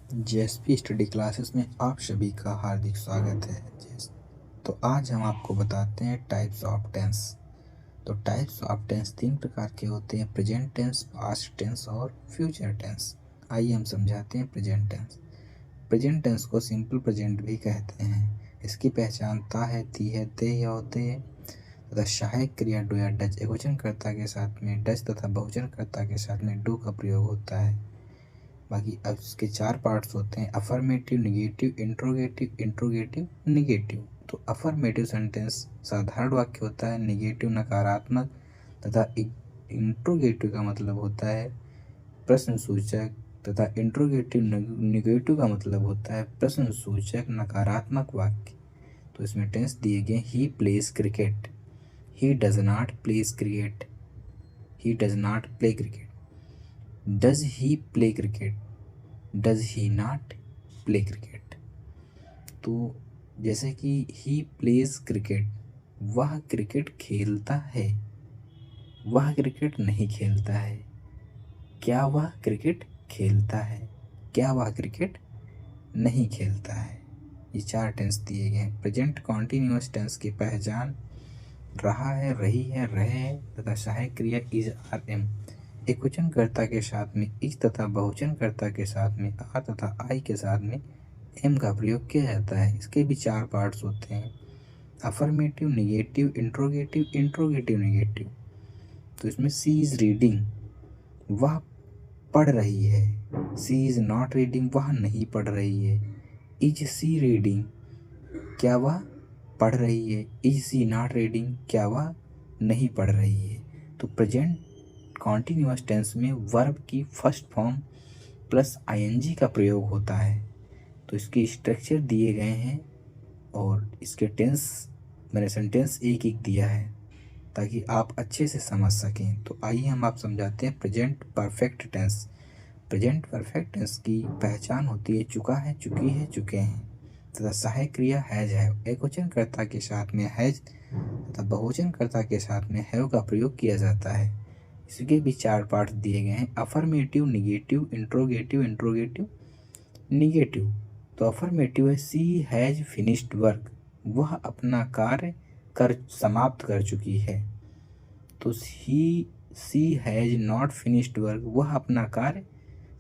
JSP study classes में आप सभी का हार्दिक स्वागत है। तो आज हम आपको बताते हैं टाइप्स ऑफ टेंस। तो टाइप्स ऑफ टेंस 3 प्रकार के होते हैं: प्रेजेंट टेंस, पास्ट टेंस और फ्यूचर टेंस। आइए हम समझाते हैं प्रेजेंट टेंस। प्रेजेंट टेंस को सिंपल प्रेजेंट भी कहते हैं। इसकी पहचान ता है, ती है, ते या होते हैं तथा सहायक क्रिया डू या डज एकवचनकर्ता के साथ में डज तथा बहुवचनकर्ता के साथ में डू का प्रयोग होता है। बाकी अब इसके 4 पार्ट्स होते हैं: affirmative, negative, interrogative, interrogative, negative. तो अफर्मेटिव सेंटेंस साधारण वाक्य होता है, निगेटिव नकारात्मक तथा इंट्रोगेटिव का मतलब होता है प्रश्न सूचक तथा इंट्रोगेटिव निगेटिव का मतलब होता है प्रश्न सूचक नकारात्मक वाक्य। तो इसमें टेंस दिए गए: he plays cricket, he does not pledge cricket, he does not play cricket, does he play cricket, does he not play cricket. तो जैसे कि ही प्लेज क्रिकेट, वह क्रिकेट खेलता है, वह क्रिकेट नहीं खेलता है। क्या वह क्रिकेट खेलता है, क्या वह क्रिकेट नहीं खेलता है। ये 4 टेंस दिए गए हैं। प्रेजेंट कॉन्टिन्यूअस टेंस की पहचान रहा है, रही है, रहे तथा सहायक क्रिया इज, आर, एम एकवचनकर्ता के साथ में इज तथा बहुवचनकर्ता के साथ में आर तथा आई के साथ में एम का प्रयोग किया जाता है। इसके भी 4 पार्ट्स होते हैं: affirmative, negative, interrogative, interrogative, negative. तो इसमें सी इज रीडिंग, वह पढ़ रही है। सी इज नॉट रीडिंग, वह नहीं पढ़ रही है। इज सी रीडिंग, क्या वह पढ़ रही है। इज सी नॉट रीडिंग, क्या वह नहीं पढ़ रही है। तो प्रेजेंट कॉन्टिन्यूअस टेंस में वर्ब की फर्स्ट फॉर्म प्लस आईएनजी का प्रयोग होता है। तो इसके स्ट्रक्चर दिए गए हैं और इसके टेंस मैंने सेंटेंस एक एक दिया है ताकि आप अच्छे से समझ सकें। तो आइए हम आप समझाते हैं present perfect tense. Present perfect tense की पहचान होती है चुका है, चुकी है, चुके हैं तथा सहायक क्रिया हैज है। एकवचनकर्ता के साथ में हैज तथा बहुवचनकर्ता के साथ में हैव का प्रयोग किया जाता है। इसके भी 4 पार्ट दिए गए हैं: affirmative, negative, interrogative, interrogative, negative. तो अफर्मेटिव है सी हैज फिनिश्ड वर्क, वह अपना कार्य कर समाप्त कर चुकी है। तो सी हैज नॉट फिनिश्ड वर्क, वह अपना कार्य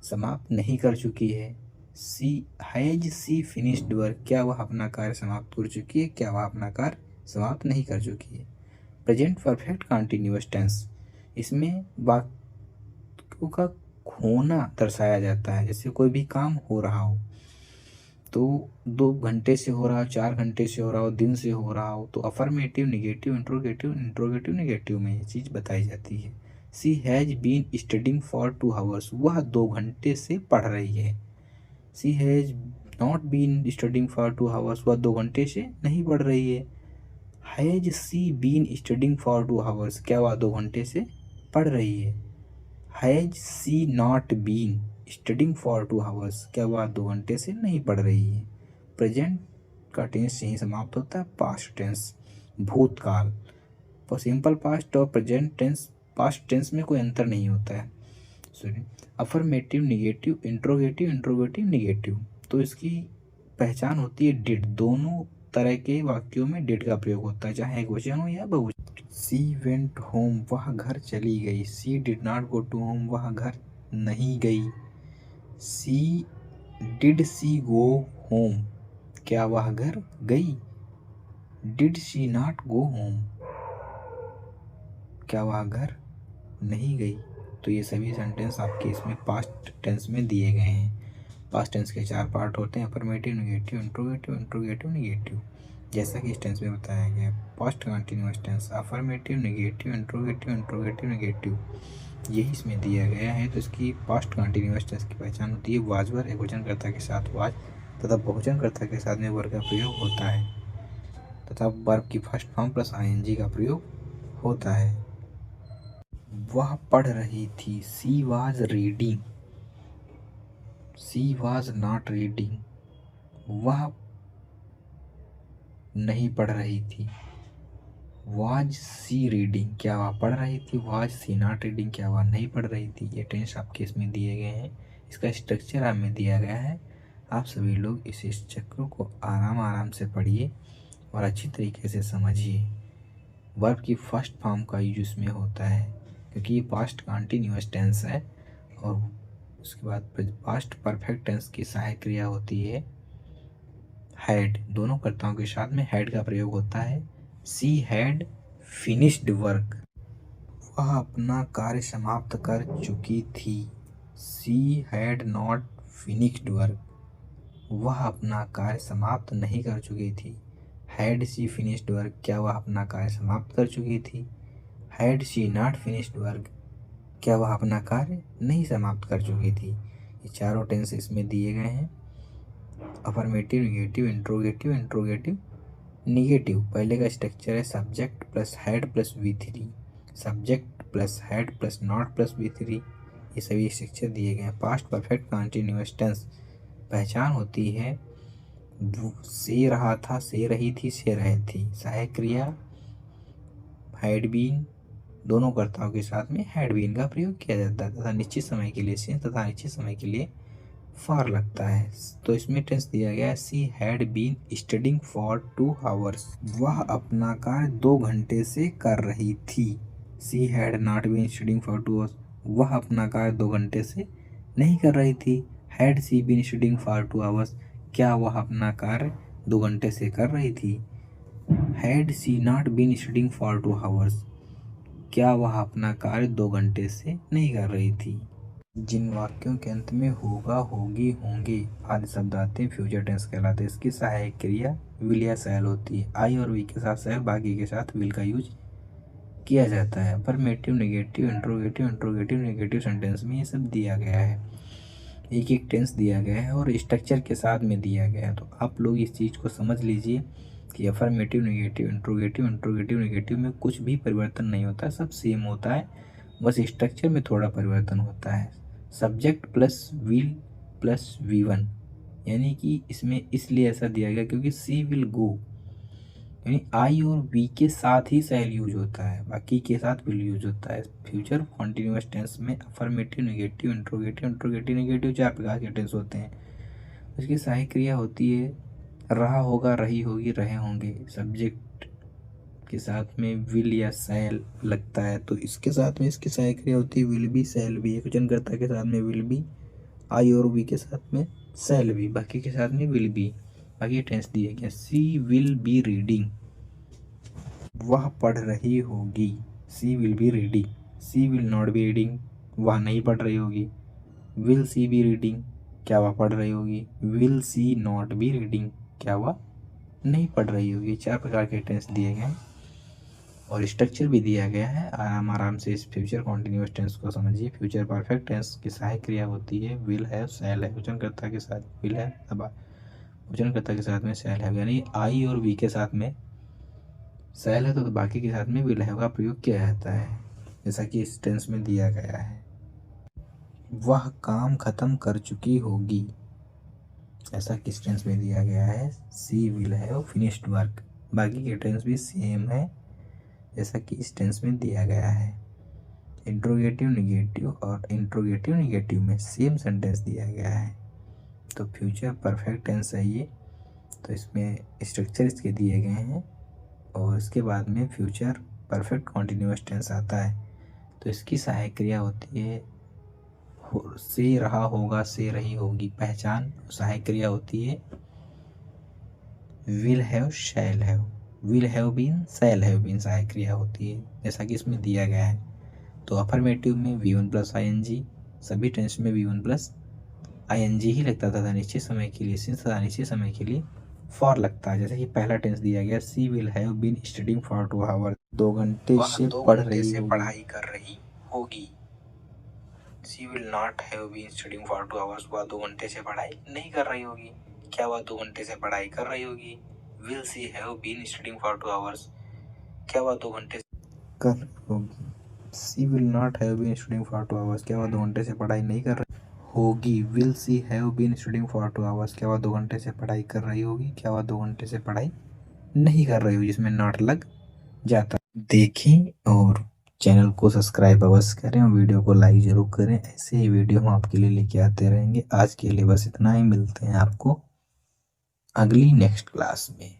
समाप्त नहीं कर चुकी है। सी फिनिश्ड वर्क, क्या वह अपना कार्य समाप्त कर चुकी है, क्या वह अपना कार्य समाप्त नहीं कर चुकी है। प्रेजेंट परफेक्ट कंटिन्यूअस टेंस, इसमें वाक्यों का होना दर्शाया जाता है। जैसे कोई भी काम हो रहा हो तो 2 घंटे से हो रहा हो, 4 घंटे से हो रहा हो, दिन से हो रहा हो, तो affirmative, negative, interrogative, interrogative, negative में ये चीज़ बताई जाती है। She has been studying for 2 hours, वह 2 घंटे से पढ़ रही है। She has not been studying for 2 hours, वह 2 घंटे से नहीं पढ़ रही है। Has she been studying for 2 hours, क्या वह 2 घंटे से पढ़ रही है। Has she not been studying for 2 hours, क्या वह 2 घंटे से नहीं पढ़ रही है। प्रेजेंट का टेंस यहीं समाप्त होता है। पास्ट टेंस, भूतकाल। सिंपल पास्ट और प्रेजेंट टेंस, पास्ट टेंस में कोई अंतर नहीं होता है। Sorry, affirmative, negative, interrogative, interrogative, negative. तो इसकी पहचान होती है डिड। दोनों तरह के वाक्यों में डिड का प्रयोग होता है, चाहे एकवचन हो या बहुवचन। सी वेंट होम, वह घर चली गई। She did not go to home, वह घर नहीं गई। She did C go home, क्या वह घर गई। Did she not go home, क्या वह घर नहीं गई। तो ये सभी सेंटेंस आपके इसमें पास्ट टेंस में दिए गए हैं। पास्ट टेंस के 4 पार्ट होते हैं: affirmative, negative, interrogative, interrogative, negative. जैसा कि इस टेंस में बताया गया, past continuous tense, affirmative, negative, interrogative, interrogative, negative, यही इसमें दिया गया है। तो इसकी पास्ट कंटिन्यूअस टेंस की पहचान होती है वाज वर, एकवचनकर्ता के साथ वाज तथा बहुवचनकर्ता के साथ में वर का प्रयोग होता है तथा वर्ब की फर्स्ट फॉर्म प्लस आईएनजी का प्रयोग होता है। वह पढ़ रही थी। She was reading, she was not reading, वह नहीं पढ़ रही थी। वाज सी रीडिंग, क्या वह पढ़ रही थी। वाज सी नॉट रीडिंग, क्या वह नहीं पढ़ रही थी। ये टेंस आपके इसमें दिए गए हैं। इसका स्ट्रक्चर हमें दिया गया है आप सभी लोग इस चक्र को आराम आराम से पढ़िए और अच्छी तरीके से समझिए। वर्ब की फर्स्ट फॉर्म का यूज इसमें होता है क्योंकि ये पास्ट कंटिन्यूअस टेंस है, और उसके बाद पास्ट परफेक्ट टेंस की सहायक क्रिया होती है हैड। दोनों कर्ताओं के साथ में हैड का प्रयोग होता है। सी हैड फिनिश्ड वर्क, वह अपना कार्य समाप्त कर चुकी थी। She had not finished work, वह अपना कार्य समाप्त नहीं कर चुकी थी। हैड शी फिनिश्ड वर्क, क्या वह अपना कार्य समाप्त कर चुकी थी। Had she not finished work, क्या वह अपना कार्य नहीं समाप्त कर चुकी थी। ये चारों टेंस इसमें दिए गए हैं। Affirmative, negative, interrogative, interrogative, negative. पहले का स्ट्रक्चर है subject plus had plus V3, subject plus had plus not plus V3, ये सभी स्ट्रक्चर दिए गए हैं। पास्ट परफेक्ट कंटिन्यूअस टेंस पहचान होती है से रहा था, से रही थी, से रहे थी। सहायक क्रिया हैड बीन, दोनों कर्ताओं के साथ में हैड बीन का प्रयोग किया जाता है तथा निश्चित समय के लिए सिंस तथा निश्चित समय के लिए फॉर लगता है। तो इसमें टेंस दिया गया है she had been studying for 2 hours, वह अपना कार्य 2 घंटे से कर रही थी। She had not been studying for 2 hours, वह अपना कार्य 2 घंटे से नहीं कर रही थी। Had she been studying for 2 hours, क्या वह अपना कार्य 2 घंटे से कर रही थी। Had she not been studying for 2 hours, क्या वह अपना कार्य 2 घंटे से नहीं कर रही थी। जिन वाक्यों के अंत में होगा, होगी, होंगे आदि शब्द आते हैं फ्यूचर टेंस कहलाते हैं। इसकी सहायक क्रिया विल या शैल होती है। आई और वी के साथ शैल, बाकी के साथ विल का यूज किया जाता है। Affirmative, negative, interrogative, interrogative, negative sentence में ये सब दिया गया है। एक एक टेंस दिया गया है और स्ट्रक्चर के साथ में दिया गया है। तो आप लोग इस चीज़ को समझ लीजिए कि affirmative, negative, interrogative, interrogative, negative में कुछ भी परिवर्तन नहीं होता, सब सेम होता है, बस स्ट्रक्चर में थोड़ा परिवर्तन होता है। Subject plus will plus V1, यानी कि इसमें इसलिए ऐसा दिया गया क्योंकि सी विल गो, यानी आई और वी के साथ ही शैल यूज होता है, बाकी के साथ विल यूज होता है। फ्यूचर कॉन्टिन्यूअस टेंस में affirmative, negative, interrogative, interrogative, negative 4 प्रकार के टेंस होते हैं। इसकी सहायक क्रिया होती है रहा होगा, रही होगी, रहे होंगे। सब्जेक्ट के साथ में विल या शैल लगता है तो इसके साथ में इसकी सहायक क्रिया होती है विल बी, शैल बी। एकवचनकर्ता के साथ में विल बी, आई और वी के साथ में शैल बी, बाकी के साथ में विल बी। बाकी टेंस दिया गया सी विल बी रीडिंग, वह पढ़ रही होगी। She will be reading, she will not be reading, वह नहीं पढ़ रही होगी। विल सी बी रीडिंग, क्या वह पढ़ रही होगी। Will C not be reading, क्या वह नहीं पढ़ रही होगी। 4 प्रकार के टेंस दिए गए हैं और स्ट्रक्चर भी दिया गया है। आराम आराम से इस फ्यूचर कॉन्टिन्यूअस टेंस को समझिए। फ्यूचर परफेक्ट टेंस की सहायक क्रिया होती है विल है, शैल है। वचनकर्ता के साथ विल है, वचनकर्ता के साथ में शैल है, यानी आई और वी के साथ में शैल है तो बाकी के साथ में विल है का प्रयोग किया जाता है, जैसा कि इस टेंस में दिया गया है। वह काम खत्म कर चुकी होगी, ऐसा किस टेंस में दिया गया है। सी विल हैव फिनिश्ड वर्क, बाकी के टेंस भी सेम है जैसा कि इस टेंस में दिया गया है। इंट्रोगेटिव, निगेटिव और इंट्रोगेटिव, निगेटिव में सेम सेंटेंस दिया गया है। तो फ्यूचर परफेक्ट टेंस है ये, तो इसमें स्ट्रक्चर इसके दिए गए हैं और इसके बाद में फ्यूचर परफेक्ट कॉन्टिन्यूअस टेंस आता है। तो इसकी सहायक क्रिया होती है से रहा होगा, से रही होगी। पहचान सहायक क्रिया होती है will have, shall have. Will have been, shall have been सहायक क्रिया होती है जैसा कि इसमें दिया गया है। तो अफर्मेटिव में V1 प्लस ING, सभी टेंस में V1 प्लस ING ही लगता था निश्चित समय के लिए सिंस तथा निश्चित समय के लिए फॉर लगता है। जैसे कि पहला टेंस दिया गया she will have been studying for 2 hours, 2 घंटे से पढ़ाई कर रही होगी। She will not have been studying for 2 hours, वह 2 घंटे से पढ़ाई नहीं कर रही होगी। क्या वह 2 घंटे से पढ़ाई कर रही होगी। Will she have been studying for 2 hours, क्या वह 2 घंटे कर रही होगी। She will not have been studying for 2 hours, क्या वह 2 घंटे से पढ़ाई नहीं कर रही होगी। Will she have been studying for 2 hours, क्या वह 2 घंटे से पढ़ाई कर रही होगी। क्या वह 2 घंटे से पढ़ाई नहीं कर रही होगी, जिसमें नॉट लग जाता। देखें और चैनल को सब्सक्राइब अवश्य करें और वीडियो को लाइक ज़रूर करें। ऐसे ही वीडियो हम आपके लिए लेके आते रहेंगे। आज के लिए बस इतना ही, मिलते हैं आपको अगली नेक्स्ट क्लास में।